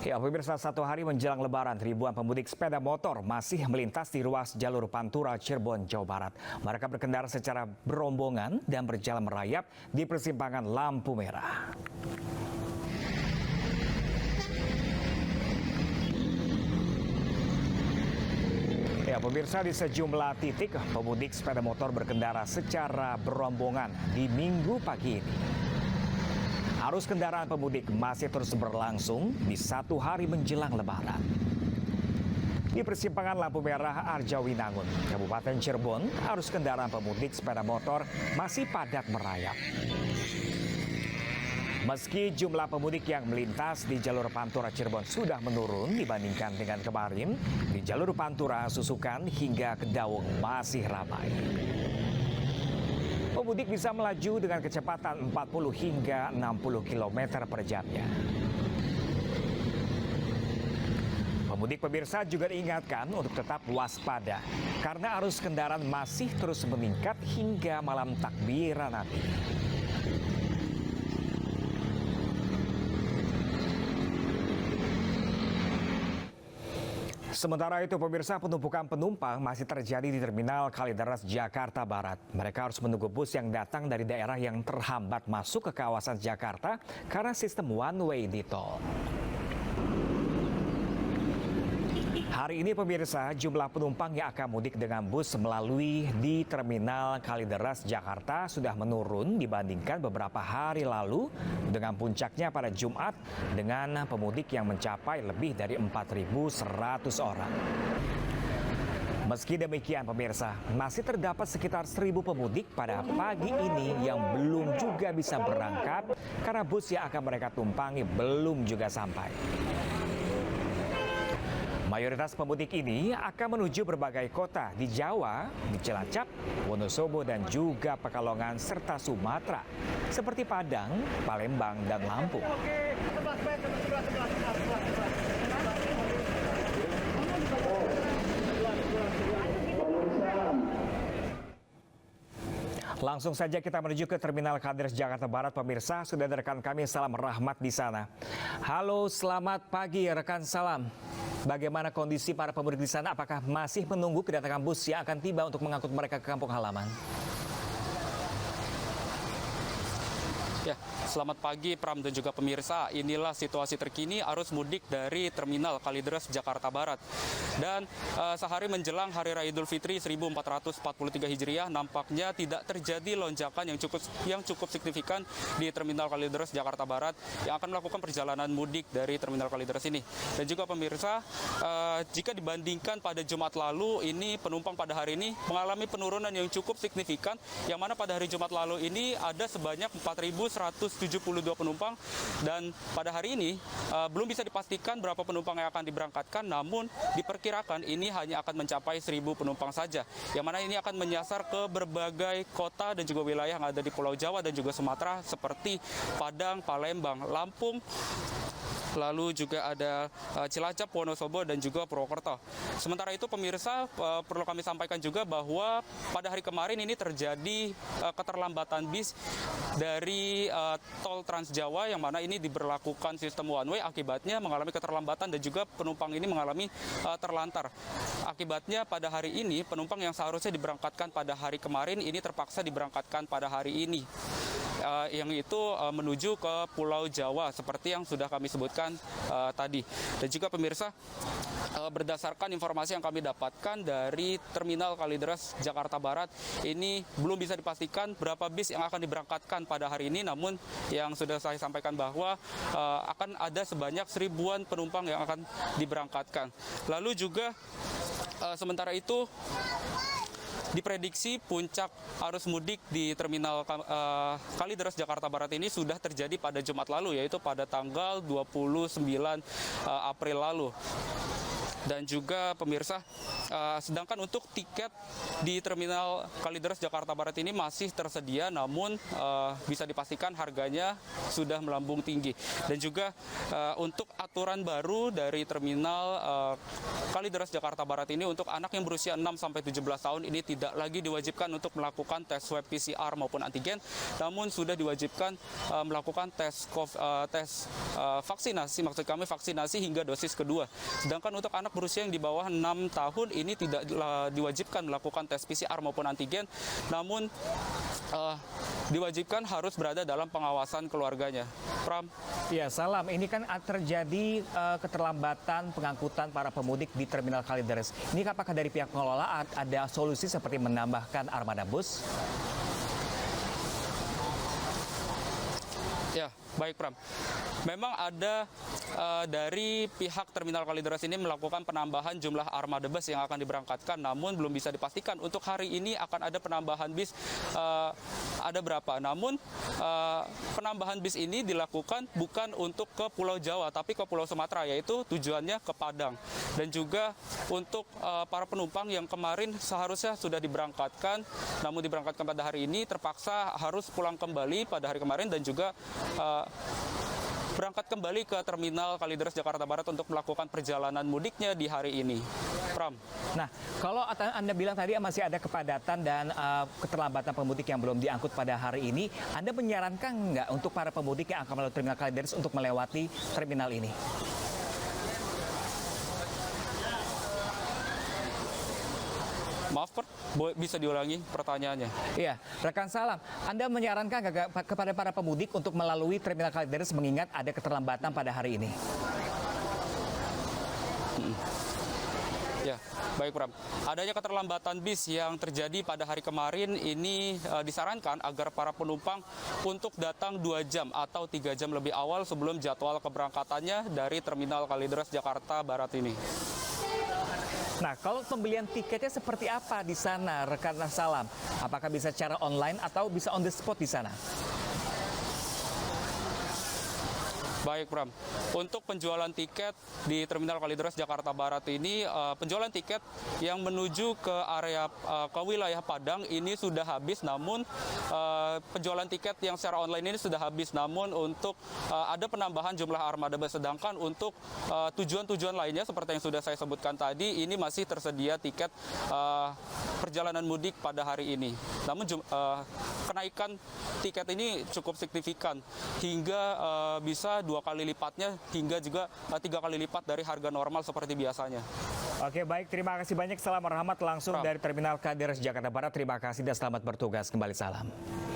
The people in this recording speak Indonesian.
Ya, pemirsa, satu hari menjelang Lebaran, ribuan pemudik sepeda motor masih melintas di ruas jalur Pantura, Cirebon, Jawa Barat. Mereka berkendara secara berombongan dan berjalan merayap di persimpangan lampu merah. Ya, pemirsa, di sejumlah titik pemudik sepeda motor berkendara secara berombongan di Minggu pagi ini. Arus kendaraan pemudik masih terus berlangsung di satu hari menjelang Lebaran. Di persimpangan lampu merah Arjawinangun, Kabupaten Cirebon, arus kendaraan pemudik sepeda motor masih padat merayap. Meski jumlah pemudik yang melintas di jalur Pantura Cirebon sudah menurun dibandingkan dengan kemarin, di jalur Pantura Susukan hingga Kedaung masih ramai. Pemudik bisa melaju dengan kecepatan 40 hingga 60 km per jamnya. Pemudik pemirsa juga diingatkan untuk tetap waspada karena arus kendaraan masih terus meningkat hingga malam takbiran nanti. Sementara itu, pemirsa, penumpukan penumpang masih terjadi di Terminal Kalideres, Jakarta Barat. Mereka harus menunggu bus yang datang dari daerah yang terhambat masuk ke kawasan Jakarta karena sistem one way di tol. Hari ini, pemirsa, jumlah penumpang yang akan mudik dengan bus melalui di Terminal Kalideres, Jakarta sudah menurun dibandingkan beberapa hari lalu dengan puncaknya pada Jumat dengan pemudik yang mencapai lebih dari 4.100 orang. Meski demikian, pemirsa, masih terdapat sekitar 1.000 pemudik pada pagi ini yang belum juga bisa berangkat karena bus yang akan mereka tumpangi belum juga sampai. Mayoritas pemudik ini akan menuju berbagai kota di Jawa, di Cilacap, Wonosobo, dan juga Pekalongan, serta Sumatera, seperti Padang, Palembang, dan Lampung. Langsung saja kita menuju ke Terminal Kalideres, Jakarta Barat. Pemirsa, sudah ada rekan kami Salam Rahmat di sana. Halo, selamat pagi rekan Salam. Bagaimana kondisi para pemudik di sana? Apakah masih menunggu kedatangan bus yang akan tiba untuk mengangkut mereka ke kampung halaman? Ya, selamat pagi Pram dan juga pemirsa. Inilah situasi terkini arus mudik dari Terminal Kalideres, Jakarta Barat. Dan sehari menjelang Hari Raya Idul Fitri 1443 Hijriah, nampaknya tidak terjadi lonjakan yang cukup signifikan di Terminal Kalideres, Jakarta Barat yang akan melakukan perjalanan mudik dari Terminal Kalideres ini. Dan juga pemirsa, jika dibandingkan pada Jumat lalu, ini penumpang pada hari ini mengalami penurunan yang cukup signifikan, yang mana pada hari Jumat lalu ini ada sebanyak 4.172 penumpang, dan pada hari ini belum bisa dipastikan berapa penumpang yang akan diberangkatkan, namun diperkirakan ini hanya akan mencapai 1.000 penumpang saja, yang mana ini akan menyasar ke berbagai kota dan juga wilayah yang ada di Pulau Jawa dan juga Sumatera seperti Padang, Palembang, Lampung, lalu juga ada Cilacap, Wonosobo, dan juga Purwokerto. Sementara itu pemirsa, perlu kami sampaikan juga bahwa pada hari kemarin ini terjadi keterlambatan bis dari tol Trans Jawa, yang mana ini diberlakukan sistem one way, akibatnya mengalami keterlambatan dan juga penumpang ini mengalami terlantar. Akibatnya pada hari ini penumpang yang seharusnya diberangkatkan pada hari kemarin ini terpaksa diberangkatkan pada hari ini, yang itu menuju ke Pulau Jawa seperti yang sudah kami sebutkan tadi. Dan juga pemirsa, berdasarkan informasi yang kami dapatkan dari Terminal Kalideres, Jakarta Barat, ini belum bisa dipastikan berapa bis yang akan diberangkatkan pada hari ini, namun yang sudah saya sampaikan bahwa akan ada sebanyak 1.000-an penumpang yang akan diberangkatkan. Lalu juga sementara itu diprediksi puncak arus mudik di Terminal Kalideres, Jakarta Barat ini sudah terjadi pada Jumat lalu, yaitu pada tanggal 29 April lalu. Dan juga pemirsa, sedangkan untuk tiket di Terminal Kalideres Jakarta Barat ini masih tersedia, namun bisa dipastikan harganya sudah melambung tinggi. Dan juga untuk aturan baru dari Terminal Kalideres Jakarta Barat ini, untuk anak yang berusia 6-17 tahun ini tidak lagi diwajibkan untuk melakukan tes swab PCR maupun antigen, namun sudah diwajibkan melakukan tes vaksinasi, maksud kami vaksinasi hingga dosis kedua. Sedangkan untuk anak berusia yang di bawah 6 tahun ini tidak diwajibkan melakukan tes PCR maupun antigen, namun diwajibkan harus berada dalam pengawasan keluarganya. Pram. Ya, Salam. Ini kan terjadi keterlambatan pengangkutan para pemudik di Terminal Kalideres. Ini apakah dari pihak pengelola ada solusi seperti menambahkan armada bus? Ya, baik Pram. Memang ada dari pihak Terminal Kalideres ini melakukan penambahan jumlah armada bus yang akan diberangkatkan, namun belum bisa dipastikan untuk hari ini akan ada penambahan bis ada berapa. Namun penambahan bis ini dilakukan bukan untuk ke Pulau Jawa, tapi ke Pulau Sumatera, yaitu tujuannya ke Padang. Dan juga untuk para penumpang yang kemarin seharusnya sudah diberangkatkan, namun diberangkatkan pada hari ini terpaksa harus pulang kembali pada hari kemarin, dan juga berangkat kembali ke Terminal Kalideres Jakarta Barat untuk melakukan perjalanan mudiknya di hari ini. Pram. Nah, kalau Anda bilang tadi masih ada kepadatan dan keterlambatan pemudik yang belum diangkut pada hari ini, Anda menyarankan nggak untuk para pemudik yang akan melalui Terminal Kalideres untuk melewati terminal ini? Maaf, bisa diulangi pertanyaannya? Iya, rekan Salam, Anda menyarankan nggak kepada para pemudik untuk melalui Terminal Kalideres mengingat ada keterlambatan pada hari ini? Ya, baik Pram. Adanya keterlambatan bis yang terjadi pada hari kemarin ini disarankan agar para penumpang untuk datang 2 jam atau 3 jam lebih awal sebelum jadwal keberangkatannya dari Terminal Kalideres Jakarta Barat ini. Nah, kalau pembelian tiketnya seperti apa di sana, rekan Salam? Apakah bisa secara online atau bisa on the spot di sana? Baik, Pram. Untuk penjualan tiket di Terminal Kalideres Jakarta Barat ini, penjualan tiket yang menuju ke area ke wilayah Padang ini sudah habis, namun penjualan tiket yang secara online ini sudah habis. Namun untuk ada penambahan jumlah armada bus, sedangkan untuk tujuan-tujuan lainnya seperti yang sudah saya sebutkan tadi, ini masih tersedia tiket perjalanan mudik pada hari ini. Namun kenaikan tiket ini cukup signifikan hingga bisa 2 kali lipatnya, hingga juga 3 kali lipat dari harga normal seperti biasanya. Oke, baik, terima kasih banyak. Salam Rahmat langsung dari Terminal Kalideres Jakarta Barat. Terima kasih dan selamat bertugas kembali. Salam.